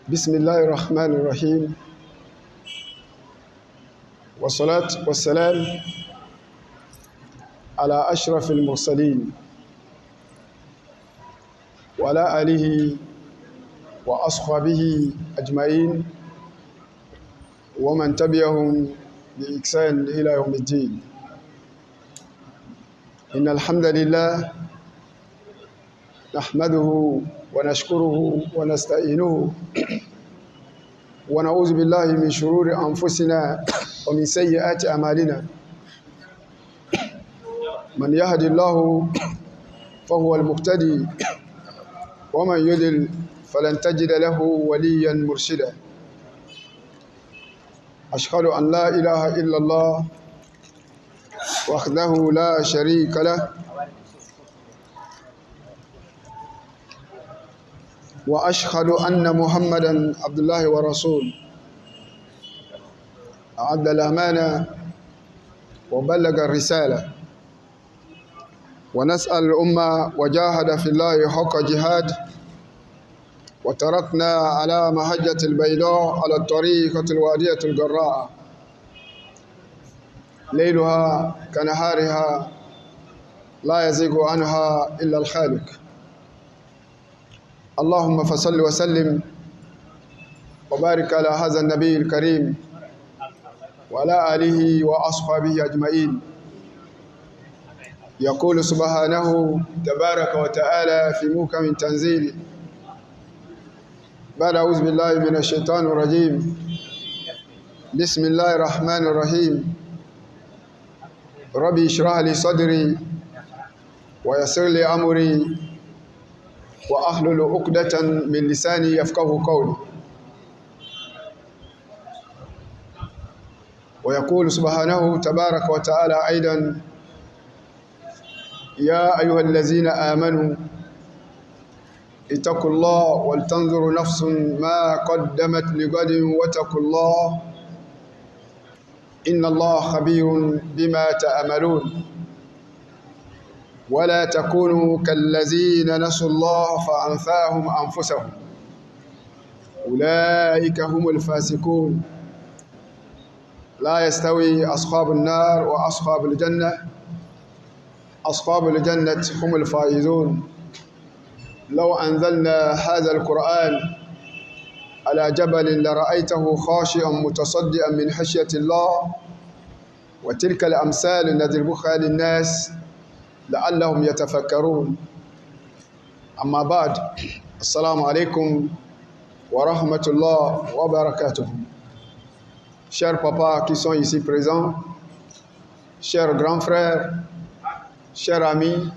بسم الله الرحمن الرحيم والصلاة والسلام على أشرف المرسلين وعلى آله وأصحابه أجمعين ومن تبعهم بإحسان إلى يوم الدين. إن الحمد لله نحمده ونشكره ونستعينه ونعوذ بالله من شرور أنفسنا ومن سيئات أعمالنا. من يهد الله فهو المهتدي ومن يضلل فلن تجد له وليا مرشدا. أشهد أن لا إله إلا الله وحده لا شريك له وأشهد أن محمدا عبد الله ورسوله أعد الأمانة وبلغ الرسالة ونسأل الأمة وجاهد في الله حق جهاد وتركنا على مهجة البيضاء على الطريقة الوادية الجراء ليلها كنهارها لا يزيغ عنها إلا الخالق. اللهم فصل وسلم وبارك على هذا النبي الكريم وعلى آله وأصحابه أجمعين. يقول سبحانه تبارك وتعالى في محكم تنزيله بعد أعوذ بالله من الشيطان الرجيم. بسم الله الرحمن الرحيم. ربي اشرح لي صدري ويسر لي أمري وأحلل عقدة من لساني يفقهوا قولي. ويقول سبحانه تبارك وتعالى أيضا يا أيها الذين آمنوا اتقوا الله ولتنظر نفس ما قدمت لغد واتقوا الله إن الله خبير بما تعملون. ولا تكونوا كالذين نسوا الله فأنساهم أنفسهم أولئك هم الفاسقون. لا يستوي أصحاب النار وأصحاب الجنة. أصحاب الجنة هم الفائزون. لو أنزلنا هذا القرآن على جبل لرأيته خاشعا متصدعا من خشية الله. وتلك الأمثال نضربها للناس لعلهم يتفكرون. أما بعد، السلام عليكم ورحمة الله وbarakatuh. Chers papas qui sont ici présents, chers grands frères, chers amis,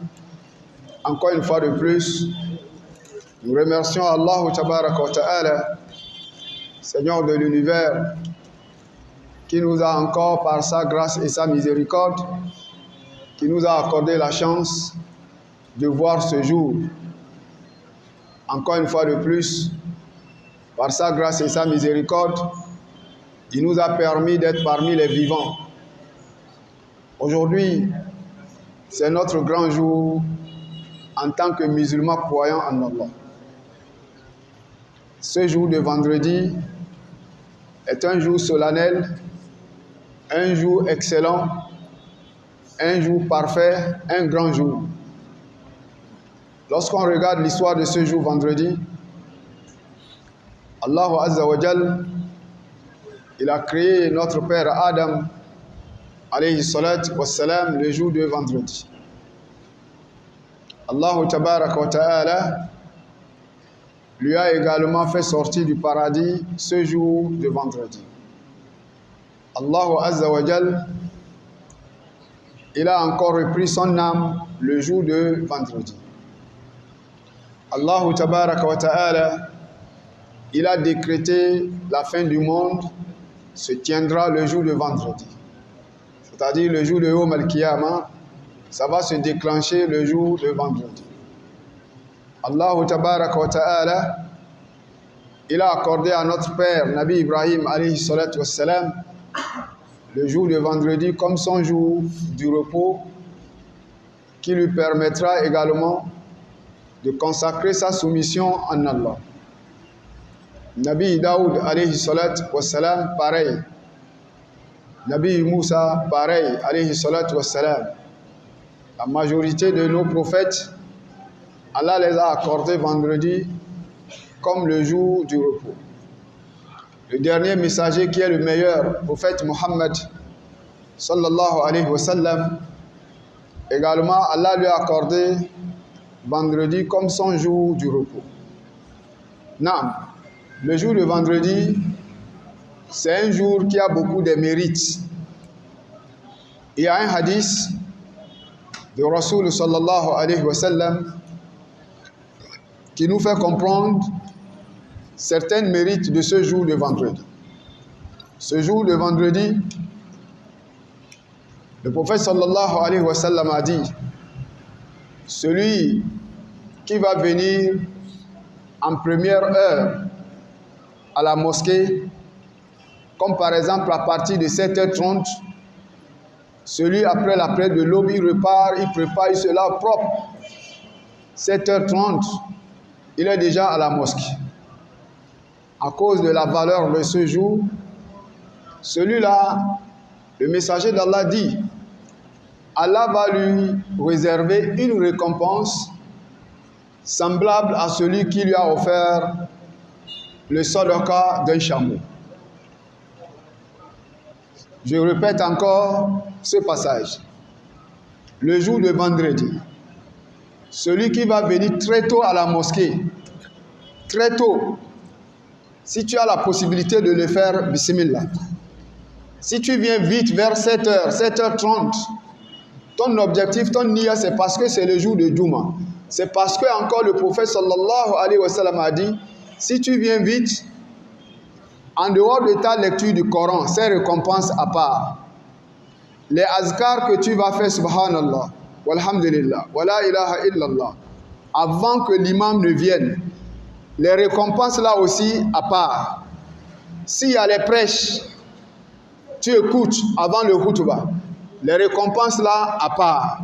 encore une fois de plus, nous remercions Allah Tabaraka wa Ta'ala, Seigneur de l'univers, qui nous a encore par sa grâce et sa miséricorde, qui nous a accordé la chance de voir ce jour. Encore une fois de plus, par sa grâce et sa miséricorde, il nous a permis d'être parmi les vivants. Aujourd'hui, c'est notre grand jour en tant que musulmans croyants en Allah. Ce jour de vendredi est un jour solennel, un jour excellent, un jour parfait, un grand jour. Lorsqu'on regarde l'histoire de ce jour vendredi, Allah Azza wa Jal, il a créé notre père Adam, alayhi salat wa salam, le jour de vendredi. Allah Tabaraka wa Ta'ala lui a également fait sortir du paradis ce jour de vendredi. Allah Azza wa Jal, il a encore repris son âme le jour de vendredi. Allah Tabaraka wa Ta'ala, il a décrété la fin du monde se tiendra le jour de vendredi. C'est-à-dire le jour de Yawm al-Qiyamah, ça va se déclencher le jour de vendredi. Allah Tabaraka wa Ta'ala, il a accordé à notre père Nabi Ibrahim alayhi salatu wa salam le jour de vendredi comme son jour du repos, qui lui permettra également de consacrer sa soumission en Allah. Nabi Daoud alayhi salat wassalam, pareil. Nabi Moussa, pareil, alayhi salat wassalam. La majorité de nos prophètes, Allah les a accordés vendredi comme le jour du repos. Le dernier messager qui est le meilleur, prophète Muhammad sallallahu alayhi wa sallam, également Allah lui a accordé vendredi comme son jour du repos. Non, le jour de vendredi, c'est un jour qui a beaucoup de mérites. Il y a un hadith de Rasul sallallahu alayhi wa sallam qui nous fait comprendre certains mérites de ce jour de vendredi. Ce jour de vendredi, le prophète sallallahu alayhi wa sallam a dit: celui qui va venir en première heure à la mosquée, comme par exemple à partir de 7h30, celui après la prière de l'aube, il repart, il prépare, il se lave propre. 7h30, il est déjà à la mosquée. À cause de la valeur de ce jour, celui-là, le messager d'Allah dit, Allah va lui réserver une récompense semblable à celui qui lui a offert le sadaqa d'un chameau. Je répète encore ce passage. Le jour de vendredi, celui qui va venir très tôt à la mosquée, très tôt, si tu as la possibilité de le faire, bismillah. Si tu viens vite vers 7h, 7h30, ton objectif, ton niya, c'est parce que c'est le jour de Juma. C'est parce que encore le prophète sallallahu alayhi wa sallam a dit, si tu viens vite, en dehors de ta lecture du Coran, c'est récompense à part. Les azkars que tu vas faire, subhanallah, walhamdulillah, wa la ilaha illallah, avant que l'imam ne vienne, les récompenses là aussi à part. S'il y a les prêches, tu écoutes avant le khutbah, les récompenses là à part.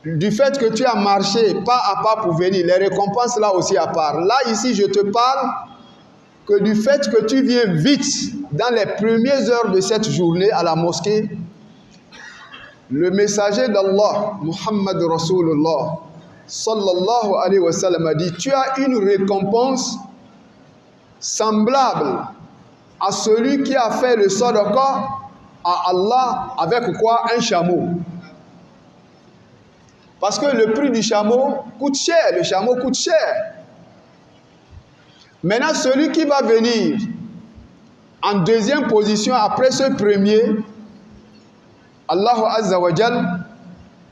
Du fait que tu as marché pas à pas pour venir, les récompenses là aussi à part. Là ici je te parle que du fait que tu viens vite dans les premières heures de cette journée à la mosquée, le messager d'Allah, Muhammad Rasulullah, sallallahu alayhi wa sallam, a dit, tu as une récompense semblable à celui qui a fait le sadaqa à Allah avec quoi? Un chameau. Parce que le prix du chameau coûte cher, le chameau coûte cher. Maintenant, celui qui va venir en deuxième position après ce premier, Allah Azza wa Jal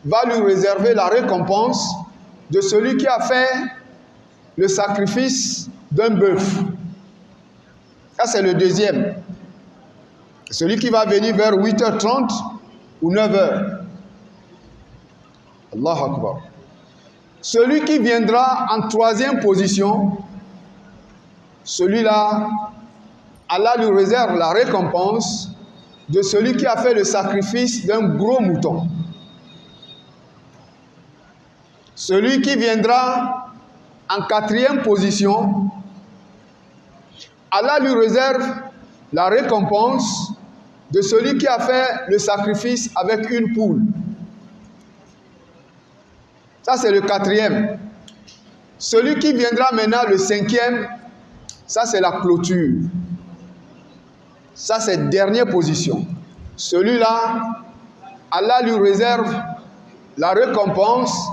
va lui réserver la récompense de celui qui a fait le sacrifice d'un bœuf. Ça, c'est le deuxième. Celui qui va venir vers 8h30 ou 9h. Allahu Akbar. Celui qui viendra en troisième position, celui-là, Allah lui réserve la récompense de celui qui a fait le sacrifice d'un gros mouton. Celui qui viendra en quatrième position, Allah lui réserve la récompense de celui qui a fait le sacrifice avec une poule. Ça, c'est le quatrième. Celui qui viendra maintenant le cinquième, ça, c'est la clôture. Ça, c'est dernière position. Celui-là, Allah lui réserve la récompense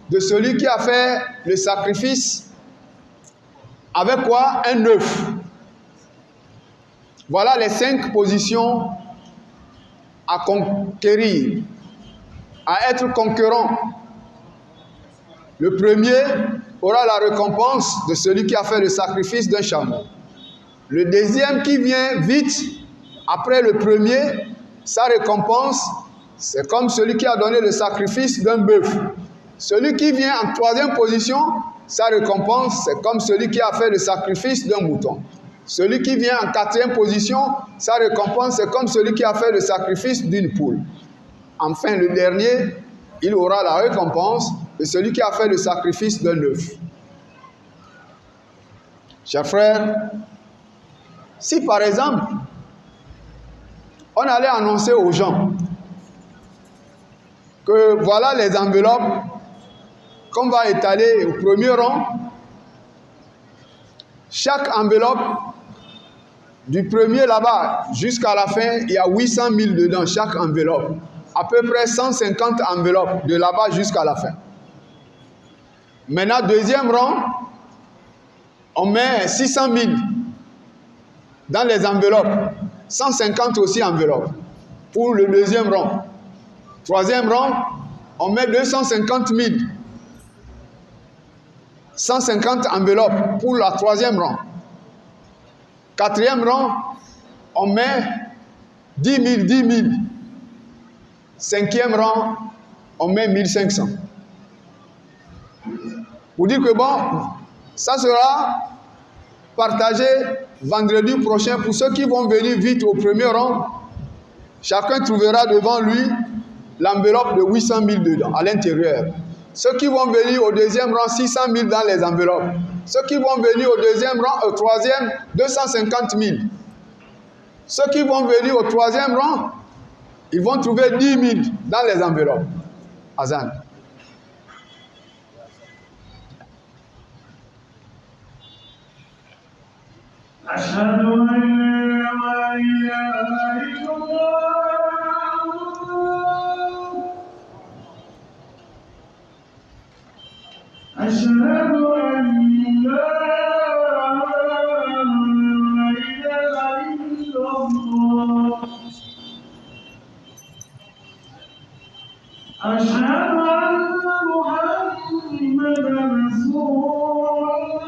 de celui qui a fait le sacrifice avec quoi? Un œuf. Voilà les 5 positions à conquérir, à être conquérant. Le premier aura la récompense de celui qui a fait le sacrifice d'un chameau. Le deuxième qui vient vite, après le premier, sa récompense, c'est comme celui qui a donné le sacrifice d'un bœuf. Celui qui vient en troisième position, sa récompense, c'est comme celui qui a fait le sacrifice d'un mouton. Celui qui vient en quatrième position, sa récompense, c'est comme celui qui a fait le sacrifice d'une poule. Enfin, le dernier, il aura la récompense de celui qui a fait le sacrifice d'un œuf. Chers frères, si par exemple, on allait annoncer aux gens que voilà les enveloppes qu'on va étaler au premier rang, chaque enveloppe, du premier là-bas jusqu'à la fin, il y a 800 000 dedans, chaque enveloppe. À peu près 150 enveloppes de là-bas jusqu'à la fin. Maintenant, deuxième rang, on met 600 000 dans les enveloppes. 150 aussi enveloppes pour le deuxième rang. Troisième rang, on met 250 000. 150 enveloppes pour la troisième rang. Quatrième rang, on met 10 000, 10 000. Cinquième rang, on met 1500. Pour dire que bon, ça sera partagé vendredi prochain pour ceux qui vont venir vite au premier rang. Chacun trouvera devant lui l'enveloppe de 800 000 dedans, à l'intérieur. Ceux qui vont venir au deuxième rang, 600 000 dans les enveloppes. Ceux qui vont venir au deuxième rang, au troisième, 250 000. Ceux qui vont venir au troisième rang, ils vont trouver 10 000 dans les enveloppes. Azan. أشهد أن لا إله إلا الله أشهد أن لا إله إلا الله أشهد أن محمدا رسول الله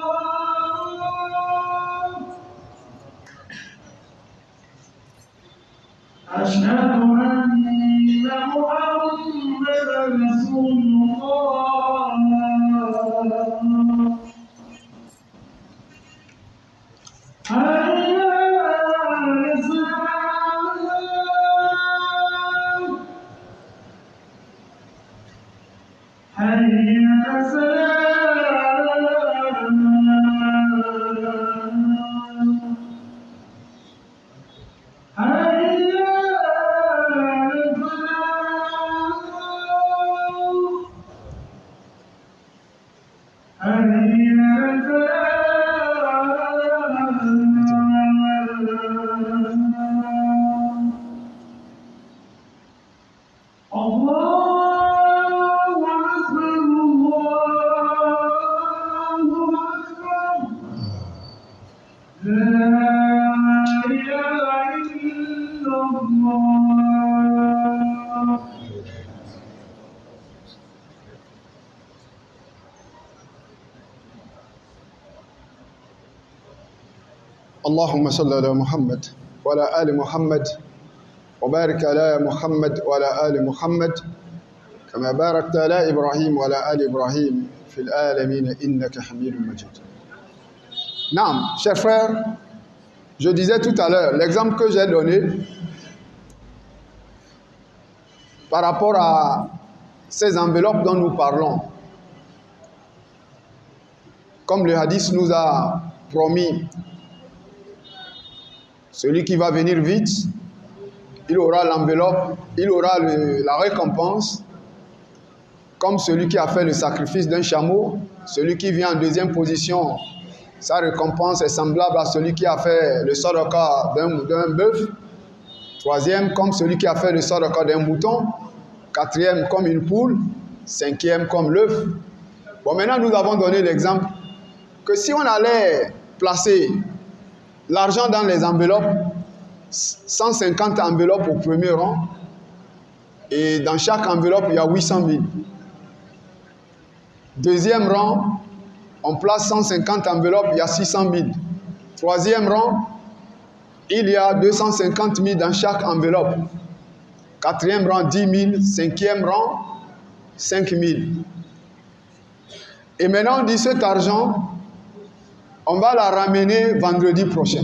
أشهد أن محمدا رسول الله حي على الصلاة حي على الصلاة حي على الفلاح حي على الفلاح الله أكبر الله أكبر لا إله إلا الله اللهم صل على محمد وعلى آل محمد وبارك على محمد وعلى آل محمد كما باركت على إبراهيم وعلى آل إبراهيم في العالمين إنك حميد مجيد. Naam, chers frères, je disais tout à l'heure, l'exemple que j'ai donné par rapport à ces enveloppes dont nous parlons, comme le hadith nous a promis, celui qui va venir vite, il aura l'enveloppe, il aura la récompense, comme celui qui a fait le sacrifice d'un chameau. Celui qui vient en deuxième position, sa récompense est semblable à celui qui a fait le sadaqa d'un bœuf. Troisième, comme celui qui a fait le sadaqa d'un mouton. Quatrième, comme une poule. Cinquième, comme l'œuf. Bon, maintenant, nous avons donné l'exemple que si on allait placer l'argent dans les enveloppes, 150 enveloppes au premier rang, et dans chaque enveloppe, il y a 800 000. Deuxième rang, on place 150 enveloppes, il y a 600 000. Troisième rang, il y a 250 000 dans chaque enveloppe. Quatrième rang, 10 000. Cinquième rang, 5 000. Et maintenant, on dit cet argent, on va la ramener vendredi prochain.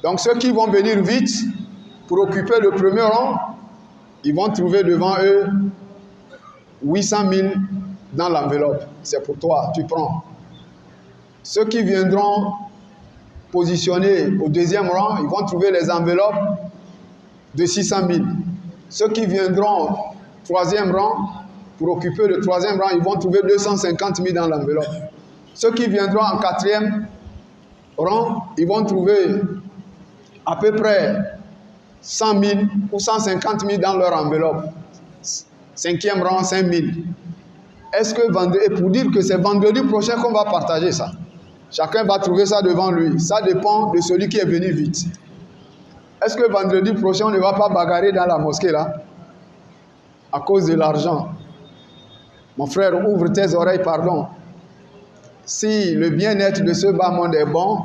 Donc ceux qui vont venir vite pour occuper le premier rang, ils vont trouver devant eux 800 000 dans l'enveloppe. C'est pour toi, tu prends. Ceux qui viendront positionner au deuxième rang, ils vont trouver les enveloppes de 600 000. Ceux qui viendront au troisième rang, pour occuper le troisième rang, ils vont trouver 250 000 dans l'enveloppe. Ceux qui viendront en quatrième rang, ils vont trouver à peu près 100 000 ou 150 000 dans leur enveloppe. Cinquième rang, 5 000. Est-ce que vendredi, pour dire que c'est vendredi prochain qu'on va partager ça? Chacun va trouver ça devant lui. Ça dépend de celui qui est venu vite. Est-ce que vendredi prochain, on ne va pas bagarrer dans la mosquée là? À cause de l'argent. Mon frère, ouvre tes oreilles, pardon. Si le bien-être de ce bas monde est bon,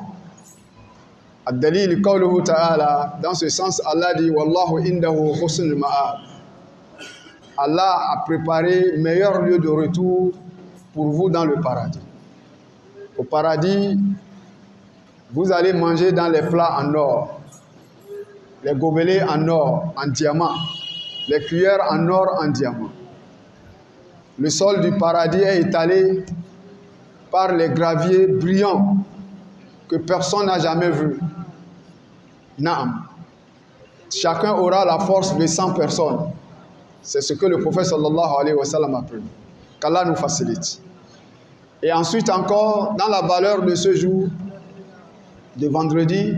Ad-Dalil qawluhu ta'ala, dans ce sens, Allah dit Wallahu indahu husnul ma'ab. Allah a préparé meilleur lieu de retour pour vous dans le paradis. Au paradis, vous allez manger dans les plats en or, les gobelets en or, en diamant, les cuillères en or, en diamant. Le sol du paradis est étalé par les graviers brillants que personne n'a jamais vus. Naam. Chacun aura la force de 100 personnes. C'est ce que le prophète sallallahu alayhi wa sallam a prévu. Qu'Allah nous facilite. Et ensuite encore, dans la valeur de ce jour, de vendredi,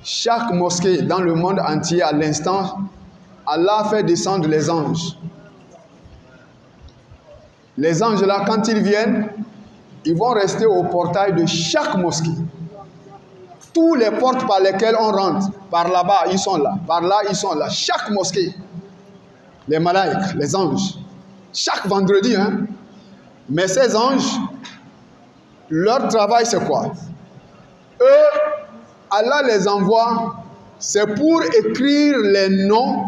chaque mosquée dans le monde entier, à l'instant, Allah fait descendre les anges. Les anges là, quand ils viennent, ils vont rester au portail de chaque mosquée. Tous les portes par lesquelles on rentre, par là-bas, ils sont là. Par là, ils sont là. Chaque mosquée, les malaïques, les anges, chaque vendredi, hein. Mais ces anges, leur travail, c'est quoi? Eux, Allah les envoie, c'est pour écrire les noms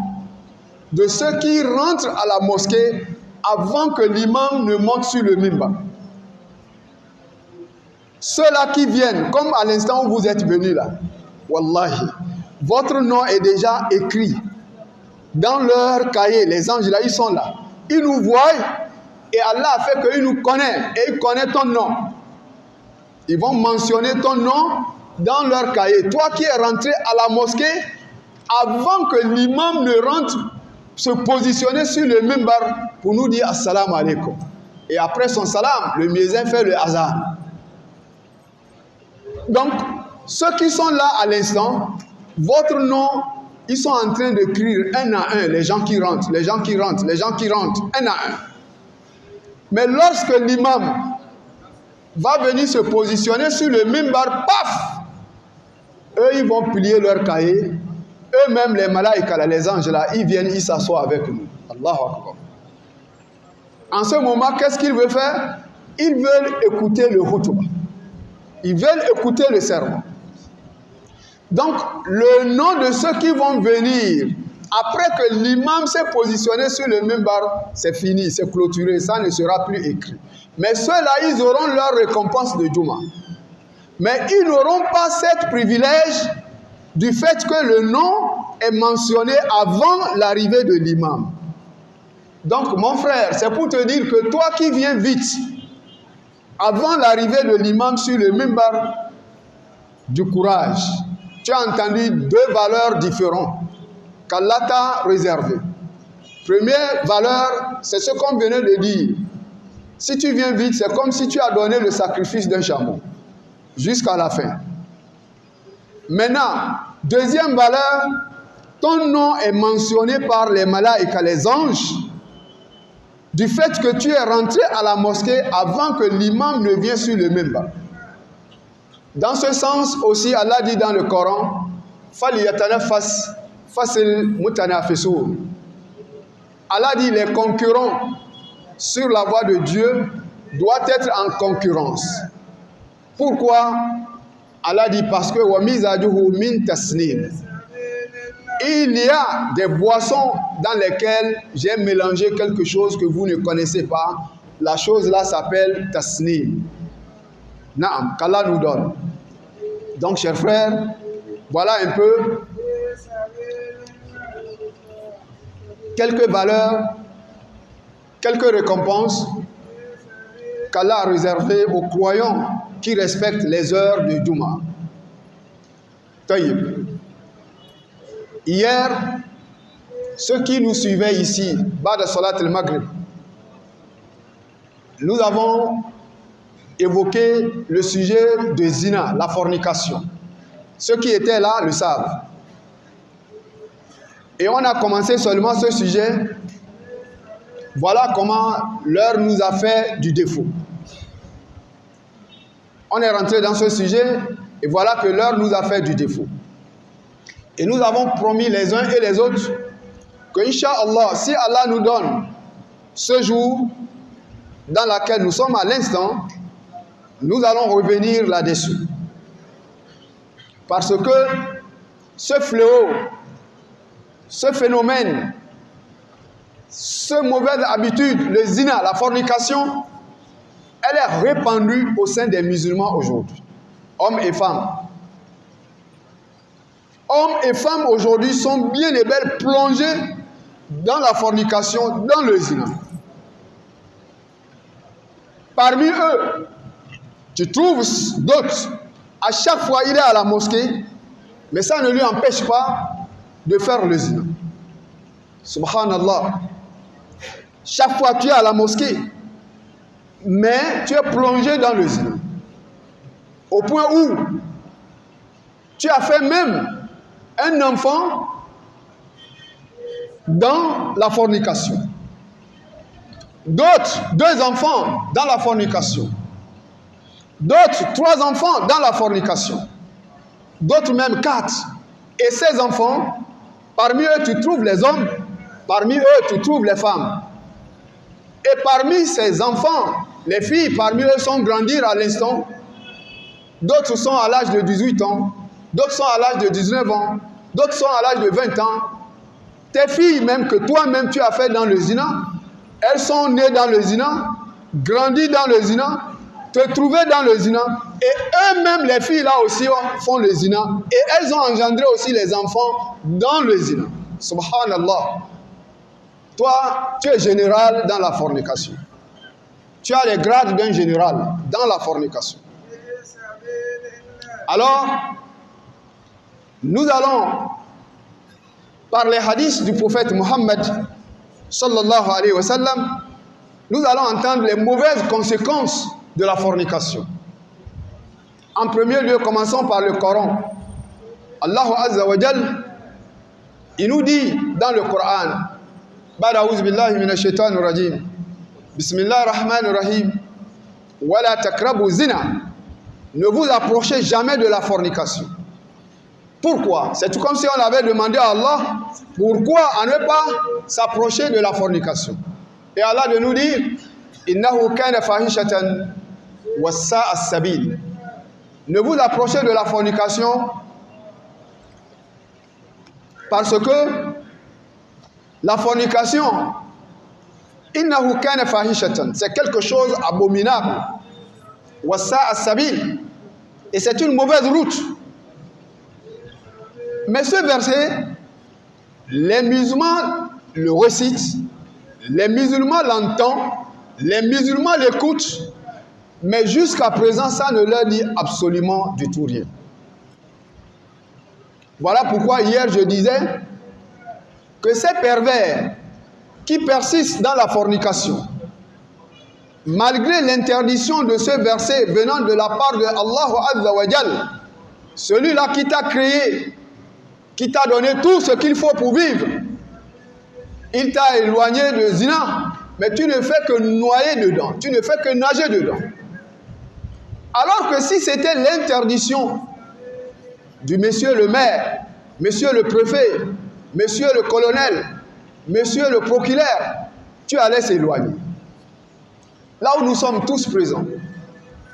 de ceux qui rentrent à la mosquée avant que l'imam ne monte sur le mimbar. Ceux-là qui viennent, comme à l'instant où vous êtes venus là, wallahi, votre nom est déjà écrit dans leur cahier. Les anges là, ils sont là. Ils nous voient et Allah a fait qu'ils nous connaissent et ils connaissent ton nom. Ils vont mentionner ton nom dans leur cahier. Toi qui es rentré à la mosquée, avant que l'imam ne rentre, se positionner sur le mimbar pour nous dire assalamu alaikum. Et après son salam, le muezzin fait le azan. Donc, ceux qui sont là à l'instant, votre nom, ils sont en train d'écrire un à un, les gens qui rentrent, les gens qui rentrent, les gens qui rentrent, un à un. Mais lorsque l'imam va venir se positionner sur le mimbar, paf, eux, ils vont plier leur cahier. Eux-mêmes, les malaïkas, les anges là, ils viennent, ils s'assoient avec nous. Allahu Akbar. En ce moment, qu'est-ce qu'ils veulent faire? Ils veulent écouter le khutbah. Ils veulent écouter le sermon. Donc, le nom de ceux qui vont venir, après que l'imam s'est positionné sur le mimbar, c'est fini, c'est clôturé, ça ne sera plus écrit. Mais ceux-là, ils auront leur récompense de Juma. Mais ils n'auront pas ce privilège du fait que le nom est mentionné avant l'arrivée de l'imam. Donc, mon frère, c'est pour te dire que toi qui viens vite, avant l'arrivée de l'imam sur le mimbar, du courage. Tu as entendu deux valeurs différentes qu'Allah t'a réservées. Première valeur, c'est ce qu'on venait de dire. Si tu viens vite, c'est comme si tu as donné le sacrifice d'un chameau jusqu'à la fin. Maintenant, deuxième valeur, ton nom est mentionné par les malaïkas, les anges, du fait que tu es rentré à la mosquée avant que l'imam ne vienne sur le mimbar. Dans ce sens aussi, Allah dit dans le Coran, فَلْيَتَنَفَّسْ الْمُتَنَافِسُونَ. Allah dit les concurrents sur la voie de Dieu doivent être en concurrence. Pourquoi? Allah dit parce que وَمِزَاجُهُ مِنْ تَسْنِيمٍ. Il y a des boissons dans lesquelles j'ai mélangé quelque chose que vous ne connaissez pas. La chose là s'appelle tasnim. Naam, qu'Allah nous donne. Donc, chers frères, voilà un peu quelques valeurs, quelques récompenses qu'Allah a réservé aux croyants qui respectent les heures du Juma. Taïb. Hier, ceux qui nous suivaient ici, Ba'da Salat al-Maghrib, nous avons évoqué le sujet de zina, la fornication. Ceux qui étaient là le savent. Et on a commencé seulement ce sujet. Voilà comment l'heure nous a fait du défaut. On est rentré dans ce sujet et voilà que l'heure nous a fait du défaut. Et nous avons promis les uns et les autres que, Inch'Allah, si Allah nous donne ce jour dans lequel nous sommes à l'instant, nous allons revenir là-dessus. Parce que ce fléau, ce phénomène, cette mauvaise habitude, le zina, la fornication, elle est répandue au sein des musulmans aujourd'hui, hommes et femmes. Hommes et femmes aujourd'hui sont bien et belles plongés dans la fornication, dans le zina. Parmi eux, tu trouves d'autres. À chaque fois, il est à la mosquée, mais ça ne lui empêche pas de faire le zina. Subhanallah. Chaque fois, tu es à la mosquée, mais tu es plongé dans le zina. Au point où tu as fait même un enfant dans la fornication. D'autres, 2 enfants dans la fornication. D'autres, 3 enfants dans la fornication. D'autres même 4. Et ces enfants, parmi eux, tu trouves les hommes. Parmi eux, tu trouves les femmes. Et parmi ces enfants, les filles, parmi eux, sont grandir à l'instant. D'autres sont à l'âge de 18 ans. D'autres sont à l'âge de 19 ans. D'autres sont à l'âge de 20 ans. Tes filles, même que toi-même tu as fait dans le zina, elles sont nées dans le zina, grandies dans le zina, te trouver dans le zina. Et eux-mêmes, les filles là aussi, font le zina. Et elles ont engendré aussi les enfants dans le zina. Subhanallah. Toi, tu es général dans la fornication. Tu as les grades d'un général dans la fornication. Alors, nous allons, par les hadiths du prophète Mohammed, sallallahu alayhi wa sallam, nous allons entendre les mauvaises conséquences de la fornication. En premier lieu, commençons par le Coran. Allah Azza wa Jal, il nous dit dans le Coran, Ba'da a'udhu billahi minash shaitanir rajim, Bismillahir rahmanir rahim, Wala takrabu zina. Ne vous approchez jamais de la fornication. Pourquoi? C'est tout comme si on avait demandé à Allah pourquoi à ne pas s'approcher de la fornication. Et Allah de nous dire Innahu kana fahishatan wa sa'a as-sabil. Ne vous approchez de la fornication parce que la fornication, Innahu kana fahishatan, c'est quelque chose abominable. Wa sa'a as-sabil. Et c'est une mauvaise route. Mais ce verset, les musulmans le récitent, les musulmans l'entendent, les musulmans l'écoutent, mais jusqu'à présent, ça ne leur dit absolument du tout rien. Voilà pourquoi hier je disais que ces pervers qui persistent dans la fornication, malgré l'interdiction de ce verset venant de la part de Allah Azza wa Jal, celui-là qui t'a créé, qui t'a donné tout ce qu'il faut pour vivre, il t'a éloigné de zina, mais tu ne fais que noyer dedans, tu ne fais que nager dedans. Alors que si c'était l'interdiction du monsieur le maire, monsieur le préfet, monsieur le colonel, monsieur le procureur, tu allais s'éloigner. Là où nous sommes tous présents,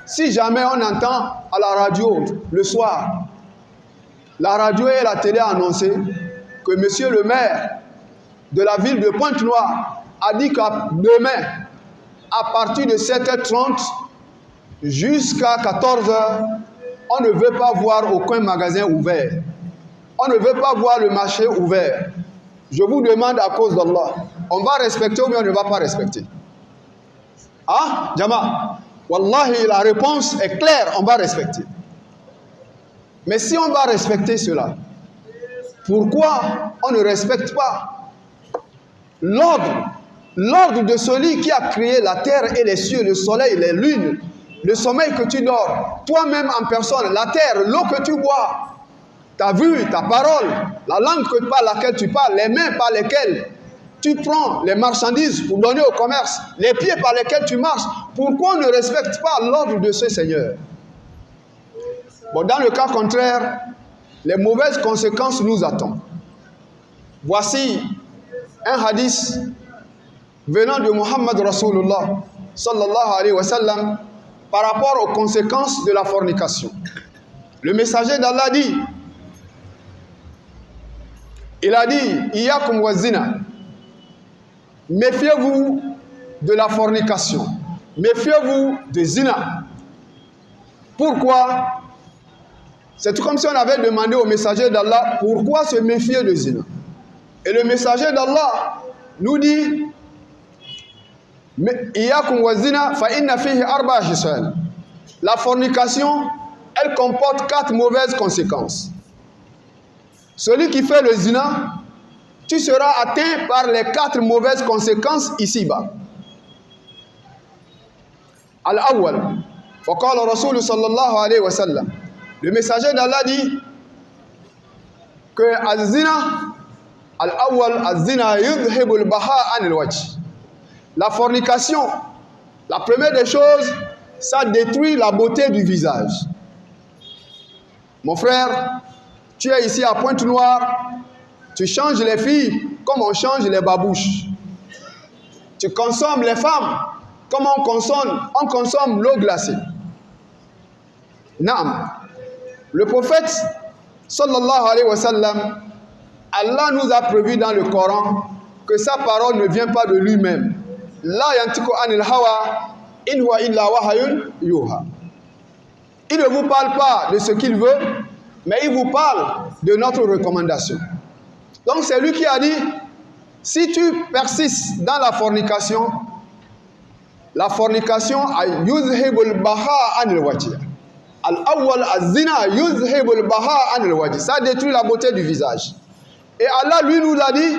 si jamais on entend à la radio le soir, la radio et la télé annoncé que monsieur le maire de la ville de Pointe-Noire a dit qu'à demain, à partir de 7h30 jusqu'à 14h, on ne veut pas voir aucun magasin ouvert. On ne veut pas voir le marché ouvert. Je vous demande à cause d'Allah, on va respecter ou bien on ne va pas respecter? Ah, Jama, Wallahi, la réponse est claire, on va respecter. Mais si on va respecter cela, pourquoi on ne respecte pas l'ordre de celui qui a créé la terre et les cieux, le soleil, les lunes, le sommeil que tu dors, toi-même en personne, la terre, l'eau que tu bois, ta vue, ta parole, la langue par laquelle tu parles, les mains par lesquelles tu prends les marchandises pour donner au commerce, les pieds par lesquels tu marches. Pourquoi on ne respecte pas l'ordre de ce Seigneur? Bon, dans le cas contraire, les mauvaises conséquences nous attendent. Voici un hadith venant de Muhammad Rasulullah sallallahu alayhi wa sallam par rapport aux conséquences de la fornication. Le messager d'Allah dit, il a dit, Iyakum wa zina, méfiez-vous de la fornication, méfiez-vous de zina. Pourquoi? C'est comme si on avait demandé au messager d'Allah pourquoi se méfier de zina. Et le messager d'Allah nous dit, Iyakum wa zina fa inna fihi arba hisal. La fornication, elle comporte 4 mauvaises conséquences. Celui qui fait le zina, tu seras atteint par les 4 mauvaises conséquences ici-bas. Al-awwal, faqala Rasul sallallahu alayhi wa sallam. Le messager d'Allah dit que al-zina, al-awwal, al-zina yudhibu al-baha an al-wajh. La fornication, la première des choses, ça détruit la beauté du visage. Mon frère, tu es ici à Pointe-Noire, tu changes les filles comme on change les babouches. Tu consommes les femmes comme on consomme l'eau glacée. Naam. Le prophète, sallallahu alayhi wa sallam, Allah nous a prévu dans le Coran que sa parole ne vient pas de lui-même. La yantiku anil hawa in huwa illa wahyun yuha. Il ne vous parle pas de ce qu'il veut, mais il vous parle de notre recommandation. Donc c'est lui qui a dit, si tu persistes dans la fornication yuzhibul baha anil wajh. Al-awwal az-zina yuzhibul baha anil wajh. Ça détruit la beauté du visage. Et Allah lui nous a dit,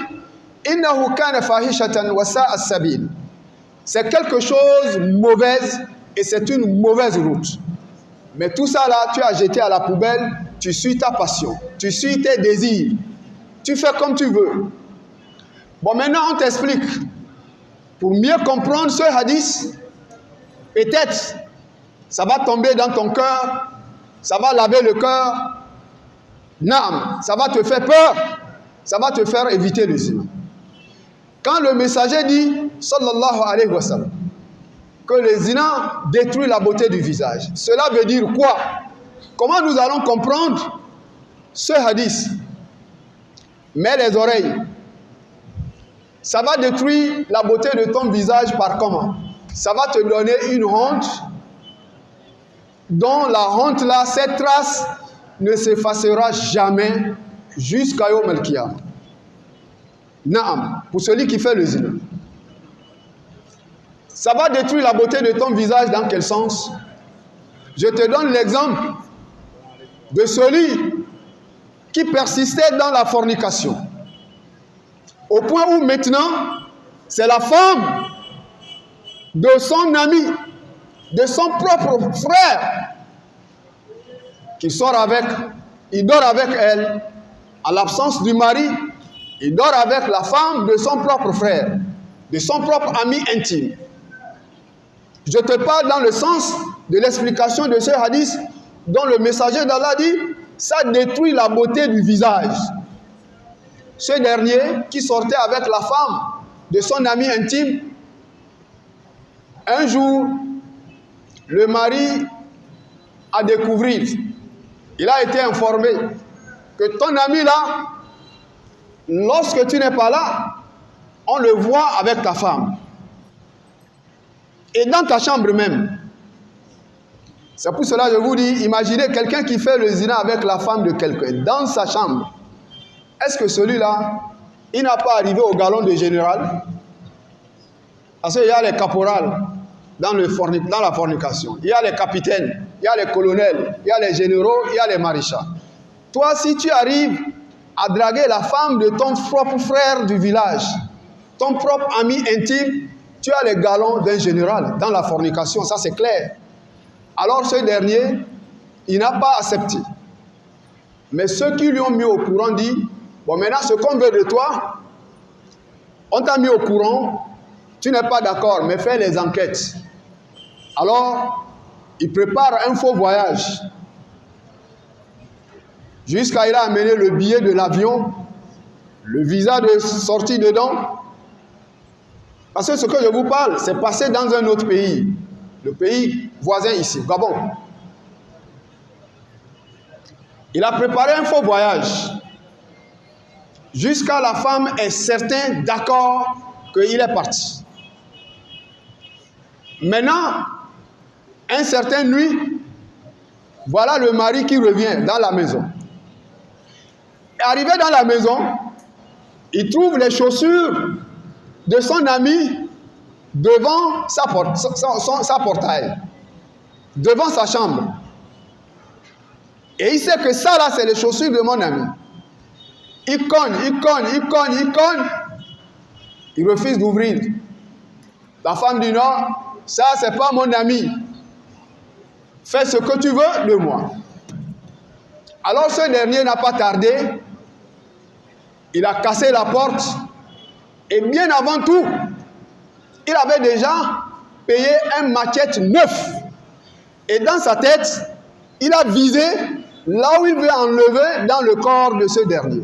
innahu kana fahishatan wa sa'a sabil. C'est quelque chose de mauvaise et c'est une mauvaise route. Mais tout ça là, tu as jeté à la poubelle, tu suis ta passion, tu suis tes désirs, tu fais comme tu veux. Bon, maintenant on t'explique. Pour mieux comprendre ce hadith, peut-être ça va tomber dans ton cœur, ça va laver le cœur. Naam, ça va te faire peur, ça va te faire éviter le zina. Quand le messager dit, sallallahu alayhi wa sallam, que le zina détruit la beauté du visage, cela veut dire quoi? Comment nous allons comprendre ce hadith? Mets les oreilles. Ça va détruire la beauté de ton visage par comment? Ça va te donner une honte, dont la honte là, cette trace ne s'effacera jamais jusqu'à Yawm al-Qiyamah. Naam, pour celui qui fait le zina. Ça va détruire la beauté de ton visage dans quel sens? Je te donne l'exemple de celui qui persistait dans la fornication. Au point où maintenant, c'est la femme de son ami, de son propre frère, qui sort avec, il dort avec elle, à l'absence du mari, il dort avec la femme de son propre frère, de son propre ami intime. Je te parle dans le sens de l'explication de ce hadith dont le messager d'Allah dit, ça détruit la beauté du visage. Ce dernier qui sortait avec la femme de son ami intime, un jour, le mari a découvert, il a été informé que ton ami là, lorsque tu n'es pas là, on le voit avec ta femme. Et dans ta chambre même. C'est pour cela que je vous dis, imaginez quelqu'un qui fait le zina avec la femme de quelqu'un, dans sa chambre. Est-ce que celui-là, il n'a pas arrivé au galon de général? Parce qu'il y a les caporales, dans la fornication. Il y a les capitaines, il y a les colonels, il y a les généraux, il y a les maréchals. Toi, si tu arrives à draguer la femme de ton propre frère du village, ton propre ami intime, tu as les galons d'un général dans la fornication, ça c'est clair. Alors ce dernier, il n'a pas accepté. Mais ceux qui lui ont mis au courant disent, bon maintenant ce qu'on veut de toi, on t'a mis au courant, tu n'es pas d'accord, mais fais les enquêtes. Alors, il prépare un faux voyage. Jusqu'à il a amené le billet de l'avion, le visa de sortie dedans. Parce que ce que je vous parle, c'est passé dans un autre pays. Le pays voisin ici, Gabon. Il a préparé un faux voyage. Jusqu'à la femme est certaine, d'accord, qu'il est parti. Maintenant, un certain nuit, voilà le mari qui revient dans la maison. Arrivé dans la maison, il trouve les chaussures de son ami devant sa portail, devant sa chambre. Et il sait que ça là, c'est les chaussures de mon ami. Il cogne. Il refuse d'ouvrir. La femme dit non, ça c'est pas mon ami. Fais ce que tu veux de moi. Alors ce dernier n'a pas tardé. Il a cassé la porte. Et bien avant tout, il avait déjà payé un machette neuf. Et dans sa tête, il a visé là où il veut enlever dans le corps de ce dernier.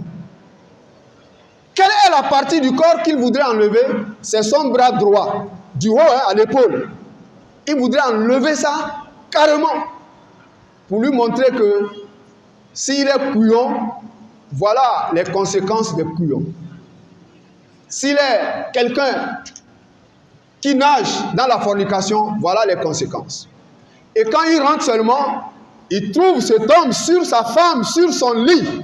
Quelle est la partie du corps qu'il voudrait enlever? C'est son bras droit, du haut à l'épaule. Il voudrait enlever ça carrément pour lui montrer que s'il est couillon, voilà les conséquences des couillons. S'il est quelqu'un qui nage dans la fornication, voilà les conséquences. Et quand il rentre seulement, il trouve cet homme sur sa femme, sur son lit.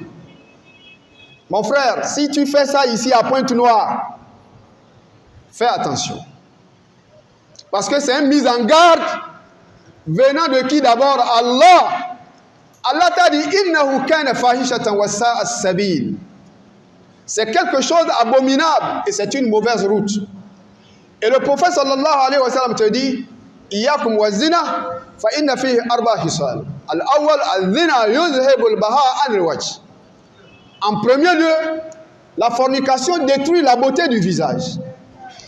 Mon frère, si tu fais ça ici à Pointe-Noire, fais attention. Parce que c'est une mise en garde venant de qui d'abord? Allah. Allah t'a dit innahu kana fahishatan wa sa'a as-sabil. C'est quelque chose d'abominable et c'est une mauvaise route. Et le prophète sallallahu alayhi wa sallam te dit iyyakum wa zina fa inna fihi arba hisal. Al-awwal al-zina yuzhibu al-baha an al-wajh. En premier lieu, la fornication détruit la beauté du visage.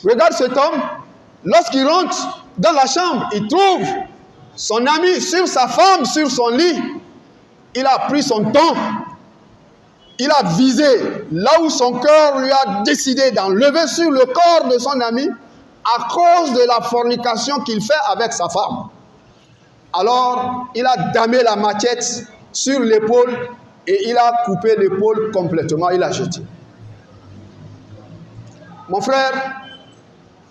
Regarde cet homme, lorsqu'il rentre dans la chambre, il trouve son ami sur sa femme, sur son lit. Il a pris son temps. Il a visé là où son cœur lui a décidé d'enlever sur le corps de son ami à cause de la fornication qu'il fait avec sa femme. Alors, il a damé la machette sur l'épaule et il a coupé l'épaule complètement, il a jeté. Mon frère,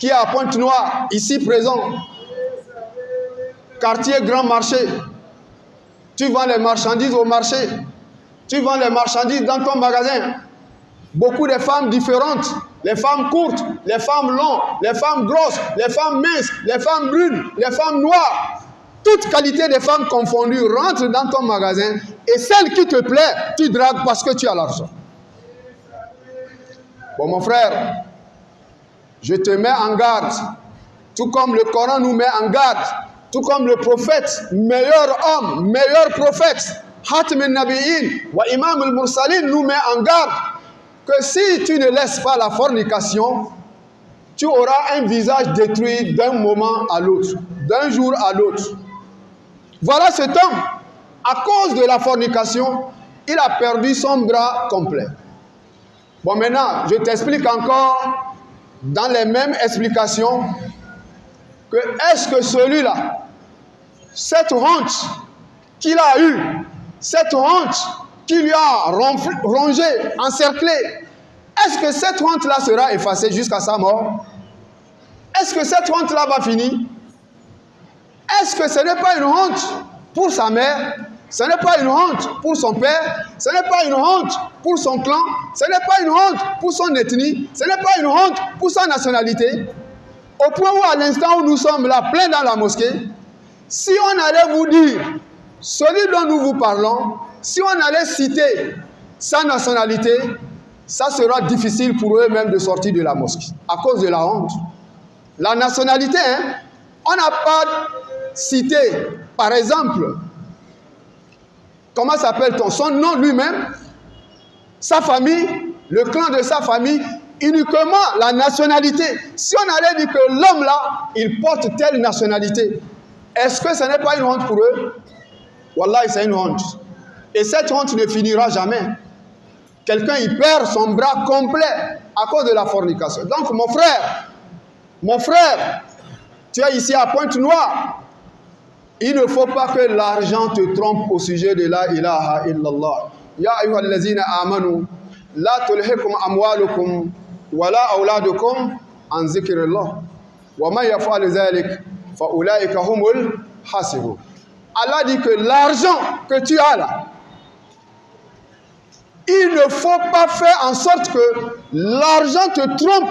qui est à Pointe-Noire, ici présent, quartier Grand Marché, tu vends les marchandises au marché, tu vends les marchandises dans ton magasin. Beaucoup de femmes différentes, les femmes courtes, les femmes longues, les femmes grosses, les femmes minces, les femmes brunes, les femmes noires. Toute qualité de femmes confondues rentrent dans ton magasin et celle qui te plaît, tu dragues parce que tu as l'argent. Bon mon frère, je te mets en garde, tout comme le Coran nous met en garde, tout comme le prophète, meilleur homme, meilleur prophète, Hatim al-Nabiyin wa Imam al-Mursalin nous met en garde que si tu ne laisses pas la fornication, tu auras un visage détruit d'un moment à l'autre, d'un jour à l'autre. Voilà cet homme, à cause de la fornication, il a perdu son bras complet. Bon, maintenant, je t'explique encore, dans les mêmes explications, que est-ce que celui-là, cette honte qu'il a eue, cette honte qui lui a rongé, encerclé, est-ce que cette honte-là sera effacée jusqu'à sa mort? Est-ce que cette honte-là va finir? Est-ce que ce n'est pas une honte pour sa mère? Ce n'est pas une honte pour son père? Ce n'est pas une honte pour son clan? Ce n'est pas une honte pour son ethnie? Ce n'est pas une honte pour sa nationalité? Au point où à l'instant où nous sommes là, plein dans la mosquée, si on allait vous dire, celui dont nous vous parlons, si on allait citer sa nationalité, ça sera difficile pour eux-mêmes de sortir de la mosquée, à cause de la honte. La nationalité, hein, on n'a pas cité, par exemple, comment s'appelle-t-on, son nom lui-même, sa famille, le clan de sa famille, uniquement la nationalité. Si on allait dire que l'homme là, il porte telle nationalité, est-ce que ce n'est pas une honte pour eux? Wallahi, c'est une honte. Et cette honte ne finira jamais. Quelqu'un, il perd son bras complet à cause de la fornication. Donc, mon frère, tu es ici à Pointe-Noire. Il ne faut pas que l'argent te trompe au sujet de la ilaha illallah. Ya ayyuhallazina amanu, la tulhikum amwalukum wala auladukum an zikrillah. Wa man yaf'al dhalik fa ulaika humul hasibun. Allah dit que l'argent que tu as là, il ne faut pas faire en sorte que l'argent te trompe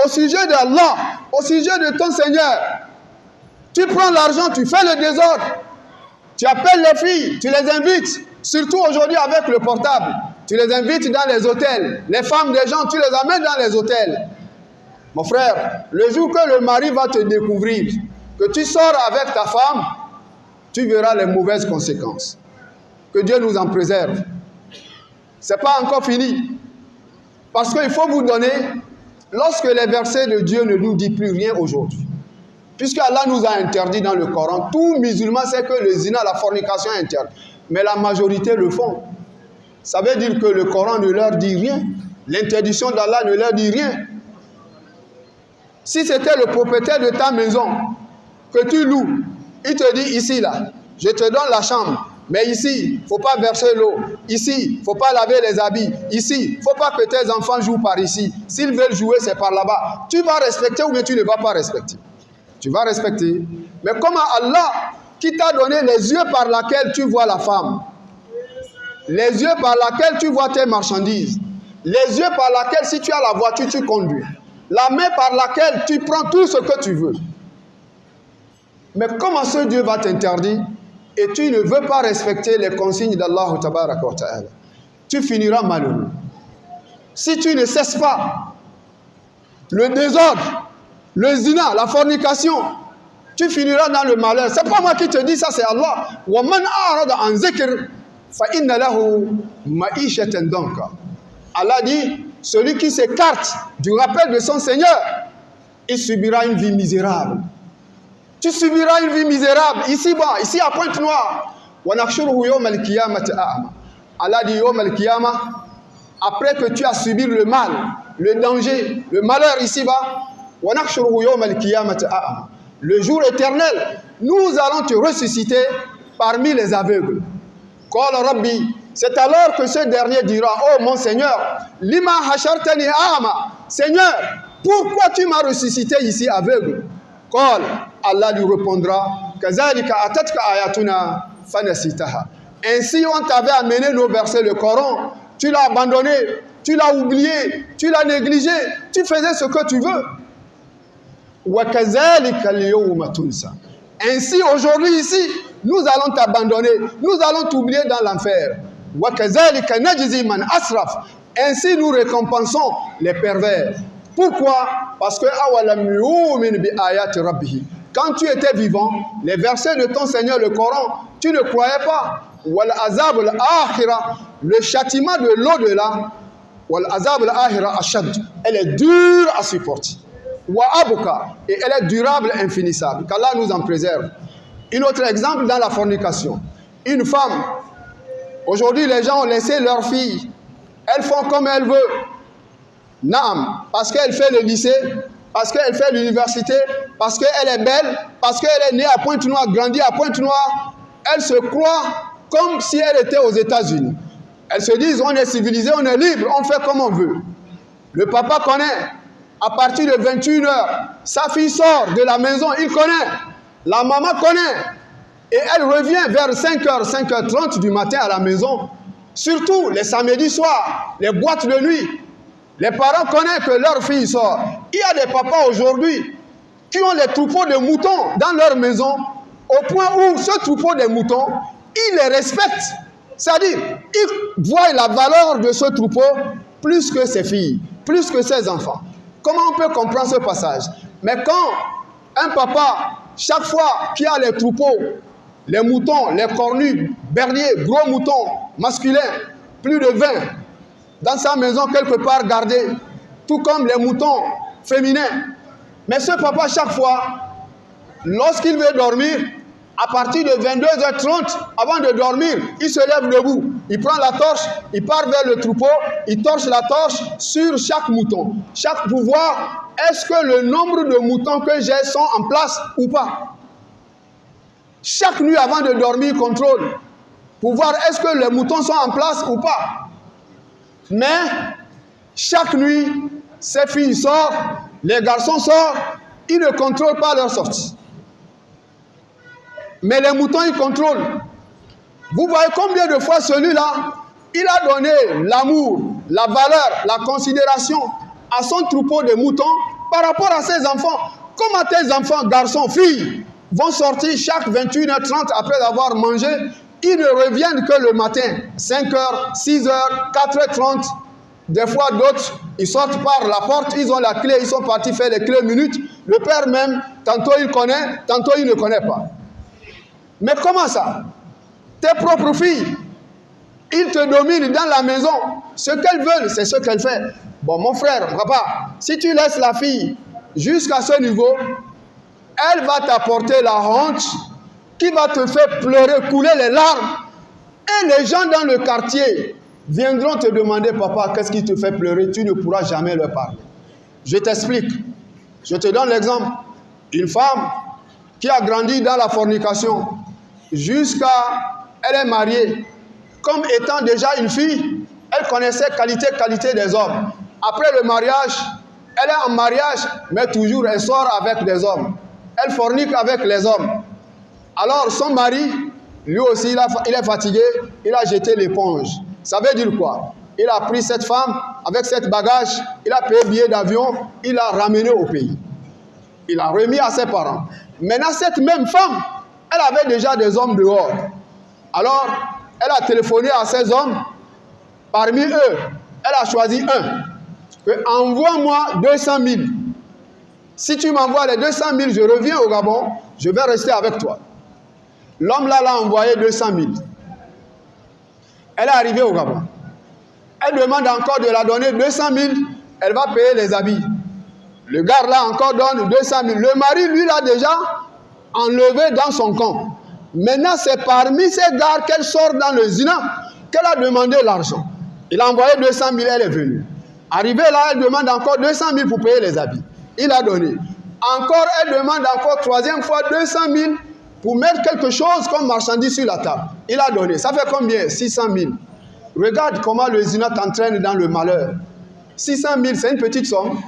au sujet d'Allah, au sujet de ton Seigneur. Tu prends l'argent, tu fais le désordre, tu appelles les filles, tu les invites, surtout aujourd'hui avec le portable, tu les invites dans les hôtels, les femmes des gens, tu les amènes dans les hôtels. Mon frère, le jour que le mari va te découvrir, que tu sors avec ta femme, tu verras les mauvaises conséquences. Que Dieu nous en préserve. Ce n'est pas encore fini. Parce qu'il faut vous donner, lorsque les versets de Dieu ne nous disent plus rien aujourd'hui, puisque Allah nous a interdit dans le Coran, tout musulman sait que le zina, la fornication est interdite. Mais la majorité le font. Ça veut dire que le Coran ne leur dit rien. L'interdiction d'Allah ne leur dit rien. Si c'était le propriétaire de ta maison que tu loues, il te dit ici, là, je te donne la chambre. Mais ici, il ne faut pas verser l'eau. Ici, il ne faut pas laver les habits. Ici, il ne faut pas que tes enfants jouent par ici. S'ils veulent jouer, c'est par là-bas. Tu vas respecter ou bien tu ne vas pas respecter? Tu vas respecter. Mais comment Allah, qui t'a donné les yeux par lesquels tu vois la femme, les yeux par lesquels tu vois tes marchandises, les yeux par lesquels si tu as la voiture, tu conduis, la main par laquelle tu prends tout ce que tu veux. Mais comment ce Dieu va t'interdire et tu ne veux pas respecter les consignes d'Allah tabaraka wa ta'ala? Tu finiras malheureux. Si tu ne cesses pas le désordre, le zina, la fornication, tu finiras dans le malheur. C'est pas moi qui te dis ça, c'est Allah. Wa man a'rada an zikr fa inna lahu ma'ishatan danka. Allah dit, celui qui s'écarte du rappel de son Seigneur, il subira une vie misérable. Tu subiras une vie misérable ici-bas, ici à Pointe-Noire. Allah dit Yawm al-Qiyamah, après que tu as subi le mal, le danger, le malheur ici-bas, le jour éternel, nous allons te ressusciter parmi les aveugles. C'est alors que ce dernier dira, oh mon Seigneur, lima hashartani a'ma, Seigneur, pourquoi tu m'as ressuscité ici aveugle? Allah lui répondra, ainsi on t'avait amené nos versets, le Coran, tu l'as abandonné, tu l'as oublié, tu l'as négligé, tu faisais ce que tu veux. Ainsi aujourd'hui ici, nous allons t'abandonner, nous allons t'oublier dans l'enfer. Ainsi nous récompensons les pervers. Pourquoi? Parce que quand tu étais vivant, les versets de ton Seigneur, le Coran, tu ne croyais pas. Le châtiment de l'au-delà, elle est dure à supporter. Et elle est durable, infinissable. Qu'Allah nous en préserve. Un autre exemple dans la fornication. Une femme, aujourd'hui les gens ont laissé leurs filles, elles font comme elles veulent. Naam, parce qu'elle fait le lycée, parce qu'elle fait l'université, parce qu'elle est belle, parce qu'elle est née à Pointe-Noire, grandie à Pointe-Noire, elle se croit comme si elle était aux États-Unis. Elles se disent, on est civilisé, on est libre, on fait comme on veut. Le papa connaît, à partir de 21h, sa fille sort de la maison, il connaît, la maman connaît, et elle revient vers 5h, 5h30 du matin à la maison, surtout les samedis soirs, les boîtes de nuit. Les parents connaissent que leur fille sort. Il y a des papas aujourd'hui, qui ont les troupeaux de moutons dans leur maison, au point où ce troupeau de moutons, ils les respectent. C'est-à-dire, ils voient la valeur de ce troupeau plus que ses filles, plus que ses enfants. Comment on peut comprendre ce passage? Mais quand un papa, chaque fois qu'il a les troupeaux, les moutons, les cornus, berniers, gros moutons, masculins, plus de 20, dans sa maison quelque part gardés, tout comme les moutons féminins. Mais ce papa, chaque fois, lorsqu'il veut dormir, à partir de 22h30, avant de dormir, il se lève debout. Il prend la torche, il part vers le troupeau, il torche la torche sur chaque mouton. Chaque pouvoir, est-ce que le nombre de moutons que j'ai sont en place ou pas? Chaque nuit avant de dormir, il contrôle. Pour voir est-ce que les moutons sont en place ou pas. Mais, chaque nuit, ces filles sortent, les garçons sortent, ils ne contrôlent pas leur sortie. Mais les moutons, ils contrôlent. Vous voyez combien de fois celui-là, il a donné l'amour, la valeur, la considération à son troupeau de moutons par rapport à ses enfants. Comment tes enfants, garçons, filles, vont sortir chaque 21h30 après avoir mangé, ils ne reviennent que le matin, 5h, 6h, 4h30. Des fois, d'autres, ils sortent par la porte, ils ont la clé, ils sont partis faire les clés minutes. Le père même, tantôt il connaît, tantôt il ne connaît pas. Mais comment ça? Tes propres filles, ils te dominent dans la maison. Ce qu'elles veulent, c'est ce qu'elles font. Bon, mon frère, papa, si tu laisses la fille jusqu'à ce niveau, elle va t'apporter la honte qui va te faire pleurer, couler les larmes. Et les gens dans le quartier viendront te demander, papa, qu'est-ce qui te fait pleurer? Tu ne pourras jamais leur parler. Je t'explique. Je te donne l'exemple. Une femme qui a grandi dans la fornication jusqu'à... Elle est mariée. Comme étant déjà une fille, elle connaissait qualité des hommes. Après le mariage, elle est en mariage, mais toujours elle sort avec des hommes. Elle fornique avec les hommes. Alors son mari, lui aussi, il est fatigué, il a jeté l'éponge. Ça veut dire quoi? Il a pris cette femme avec cette bagage, il a payé billet d'avion, il l'a ramené au pays. Il l'a remis à ses parents. Maintenant, cette même femme, elle avait déjà des hommes dehors. Alors, elle a téléphoné à ces hommes. Parmi eux, elle a choisi un. Envoie-moi 200 000. Si tu m'envoies les 200 000, je reviens au Gabon, je vais rester avec toi. L'homme là l'a envoyé 200 000. Elle est arrivée au Gabon. Elle demande encore de la donner 200 000. Elle va payer les habits. Le gars là encore donne 200 000. Le mari, lui, l'a déjà enlevé dans son camp. Maintenant, c'est parmi ces gars qu'elle sort dans le zina qu'elle a demandé l'argent. Il a envoyé 200 000, elle est venue. Arrivée là, elle demande encore 200 000 pour payer les habits. Il a donné. Encore, elle demande encore troisième fois 200 000 pour mettre quelque chose comme marchandise sur la table. Il a donné. Ça fait combien? 600 000. Regarde comment le zina t'entraîne dans le malheur. 600 000, c'est une petite somme.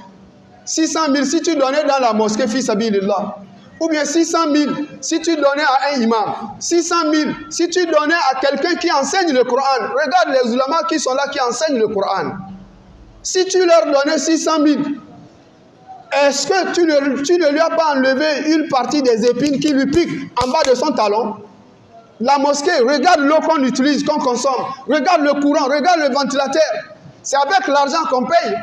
600 000, si tu donnais dans la mosquée, fils Abilillah. Ou bien 600 000, si tu donnais à un imam. 600 000, si tu donnais à quelqu'un qui enseigne le Coran. Regarde les ulamas qui sont là, qui enseignent le Coran. Si tu leur donnais 600 000, est-ce que tu ne lui as pas enlevé une partie des épines qui lui piquent en bas de son talon? La mosquée, regarde l'eau qu'on utilise, qu'on consomme. Regarde le courant, regarde le ventilateur. C'est avec l'argent qu'on paye.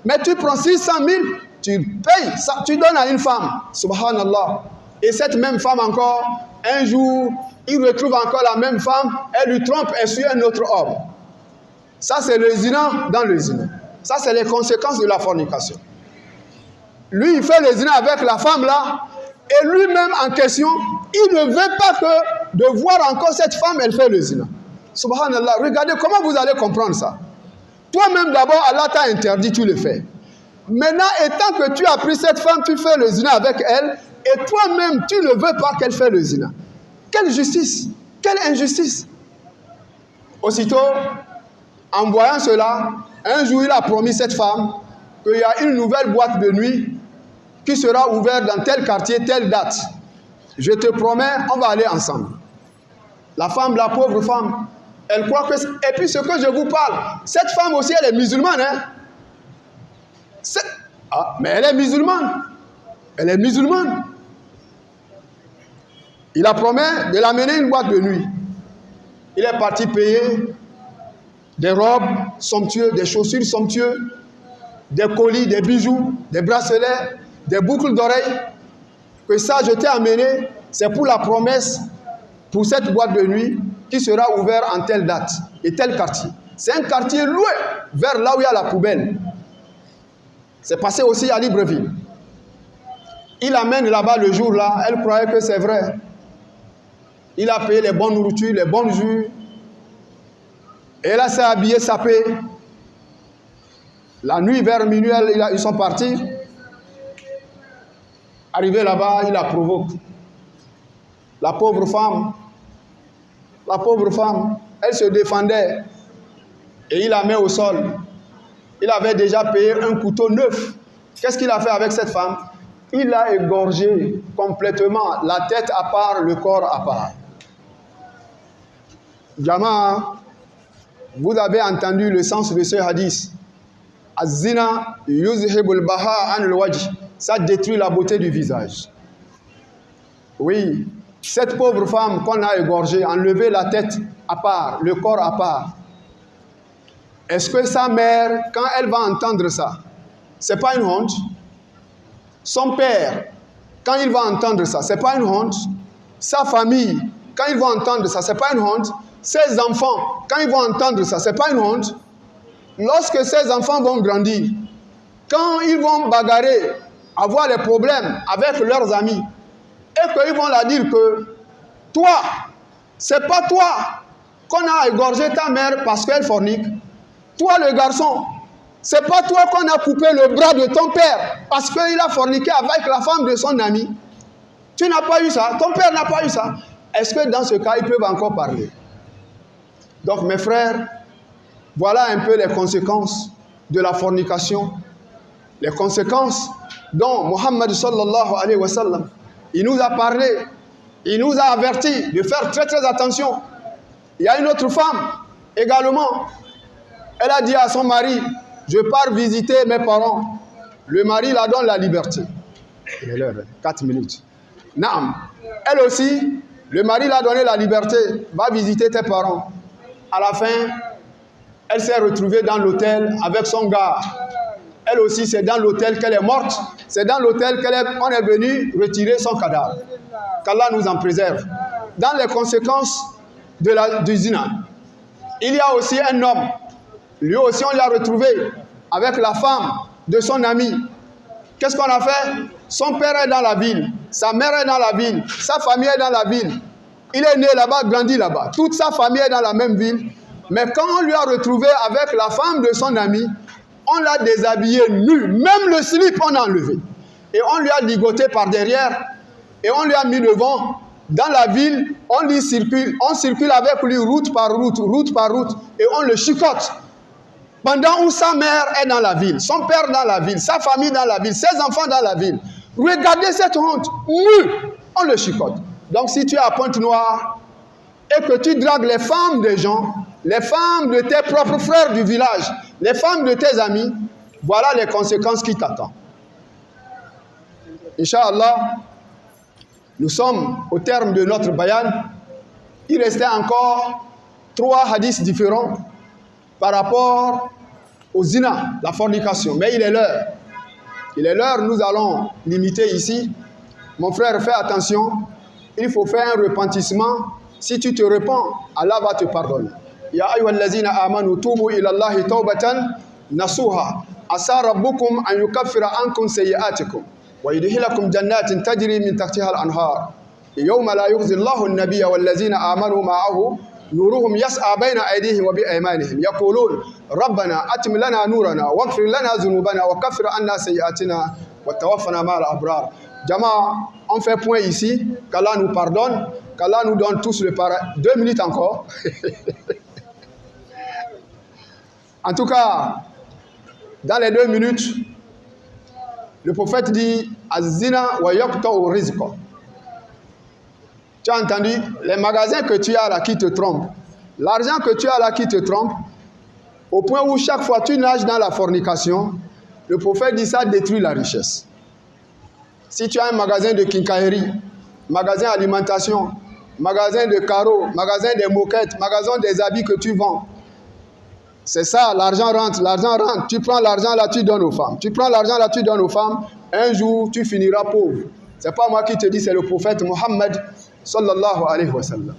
Mais tu prends 600 000, tu payes, ça, tu donnes à une femme. Subhanallah. Et cette même femme encore, un jour, il retrouve encore la même femme, elle lui trompe et suit un autre homme. Ça, c'est le zina dans le zina. Ça, c'est les conséquences de la fornication. Lui, il fait le zina avec la femme là, et lui-même en question, il ne veut pas que de voir encore cette femme, elle fait le zina. Subhanallah, regardez comment vous allez comprendre ça. Toi-même d'abord, Allah t'a interdit, tu le fais. Maintenant, étant que tu as pris cette femme, tu fais le zina avec elle, et toi-même, tu ne veux pas qu'elle fasse le zina. Quelle justice! Quelle injustice! Aussitôt, en voyant cela, un jour, il a promis cette femme qu'il y a une nouvelle boîte de nuit qui sera ouverte dans tel quartier, telle date. Je te promets, on va aller ensemble. La femme, la pauvre femme, elle croit que... Et puis ce que je vous parle, cette femme aussi, elle est musulmane. Hein? Mais elle est musulmane. Elle est musulmane. Il a promis de l'amener une boîte de nuit. Il est parti payer des robes somptueuses, des chaussures somptueuses, des colis, des bijoux, des bracelets, des boucles d'oreilles. Que ça, je t'ai amené, c'est pour la promesse, pour cette boîte de nuit qui sera ouverte en telle date et tel quartier. C'est un quartier loué vers là où il y a la poubelle. C'est passé aussi à Libreville. Il amène là-bas le jour-là, elle croyait que c'est vrai. Il a payé les bonnes nourritures, les bonnes jus. Et là, s'est habillé, sapé. La nuit, vers minuit, ils sont partis. Arrivé là-bas, il la provoque. La pauvre femme, elle se défendait. Et il la met au sol. Il avait déjà payé un couteau neuf. Qu'est-ce qu'il a fait avec cette femme? Il l'a égorgé complètement, la tête à part, le corps à part. Jama'a, vous avez entendu le sens de ce hadith. Az-zina yuzhibul baha an al-wajh. Ça détruit la beauté du visage. Oui, cette pauvre femme qu'on a égorgée, enlevé la tête à part, le corps à part. Est-ce que sa mère, quand elle va entendre ça, c'est pas une honte? Son père, quand il va entendre ça, c'est pas une honte? Sa famille, quand ils vont entendre ça, c'est pas une honte? Ses enfants, quand ils vont entendre ça, c'est pas une honte? Lorsque ces enfants vont grandir, quand ils vont bagarrer, avoir les problèmes avec leurs amis, et qu'ils vont leur dire que toi, c'est pas toi qu'on a égorgé ta mère parce qu'elle fornique. Toi, le garçon, c'est pas toi qu'on a coupé le bras de ton père parce qu'il a forniqué avec la femme de son ami. Tu n'as pas eu ça, ton père n'a pas eu ça. Est-ce que dans ce cas, ils peuvent encore parler? Donc, mes frères, voilà un peu les conséquences de la fornication, les conséquences dont Mohammed sallallahu alayhi wa sallam, il nous a parlé, il nous a averti de faire très très attention. Il y a une autre femme également, elle a dit à son mari, je pars visiter mes parents. Le mari la donne la liberté. Il est l'heure, 4 minutes. Naam. Elle aussi, le mari l'a donné la liberté, va visiter tes parents. À la fin, elle s'est retrouvée dans l'hôtel avec son gars. Elle aussi, c'est dans l'hôtel qu'elle est morte. C'est dans l'hôtel qu'on est venu retirer son cadavre. Qu'Allah nous en préserve. Dans les conséquences du zina, il y a aussi un homme. Lui aussi, on l'a retrouvé avec la femme de son ami. Qu'est-ce qu'on a fait? Son père est dans la ville. Sa mère est dans la ville. Sa famille est dans la ville. Il est né là-bas, grandi là-bas. Toute sa famille est dans la même ville. Mais quand on lui a retrouvé avec la femme de son ami, on l'a déshabillé nu. Même le slip, on a enlevé. Et on lui a ligoté par derrière. Et on lui a mis devant. Dans la ville, on circule avec lui route par route, route par route. Et on le chicote. Pendant où sa mère est dans la ville, son père dans la ville, sa famille dans la ville, ses enfants dans la ville. Regardez cette honte. Nu. On le chicote. Donc si tu es à Pointe-Noire et que tu dragues les femmes des gens, les femmes de tes propres frères du village, les femmes de tes amis, voilà les conséquences qui t'attendent. Inch'Allah, nous sommes au terme de notre bayan. Il restait encore 3 hadiths différents par rapport au zina, la fornication. Mais il est l'heure. Il est l'heure, nous allons limiter ici. Mon frère, fais attention. Il faut faire un repentissement. Si tu te repens, Allah va te pardonner. Ya ayyuhallazina amanu tubu ila Allahi tawbatan nasuha. Asa rabbukum an yukaffira ankum sayyi'atikum wa yudkhilakum jannatin tajri min tahtiha al-anhar. Yawma la yukhzi Allahu an-nabiyya wallazina amanu ma'ahu نورهم يسعى بين أيديهم وبأيمانهم يقولون ربنا أتم لنا نورنا واغفر لنا ذنوبنا وكفر عنا سيئاتنا وتوفنا مع الأبرار. Jama'a, on fait point ici, qu'Allah nous pardonne, qu'Allah nous donne tous le paradis. 2 minutes encore. En tout cas, dans les 2 minutes, le prophète dit Az-zina wa yaqta'u rizqa. Tu as entendu? Les magasins que tu as là qui te trompent, l'argent que tu as là qui te trompe, au point où chaque fois tu nages dans la fornication, le prophète dit ça détruit la richesse. Si tu as un magasin de quincaillerie, magasin d'alimentation, magasin de carreaux, magasin des moquettes, magasin des habits que tu vends, c'est ça, l'argent rentre, tu prends l'argent là, tu donnes aux femmes. Tu prends l'argent là, tu donnes aux femmes, un jour tu finiras pauvre. C'est pas moi qui te dis, c'est le prophète Mohammed sallallahu alayhi wa sallam.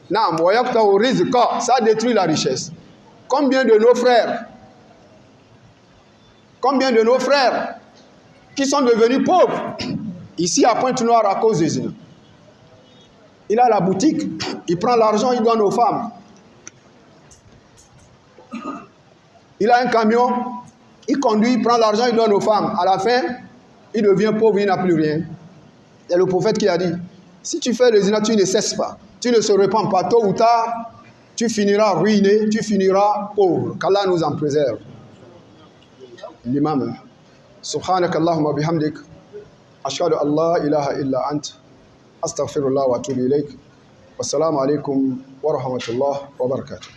Naam, wa yaqta'u rizqa, ça détruit la richesse. Combien de nos frères qui sont devenus pauvres ici à Pointe-Noire à cause des zina. Il a la boutique, il prend l'argent, il donne aux femmes. Il a un camion, il conduit, il prend l'argent, il donne aux femmes. À la fin, il devient pauvre, il n'a plus rien. C'est le prophète qui a dit, si tu fais le zina, tu ne cesses pas, tu ne se repens pas, tôt ou tard, tu finiras ruiné, tu finiras pauvre. Qu'Allah nous en préserve. L'imam. Subhanak Allahumma bihamdik. Ashhadu an la ilaha illa ant. Astaghfirullah wa atubu ilayk. Wassalamu alaikum wa rahmatullah wa barakatuh.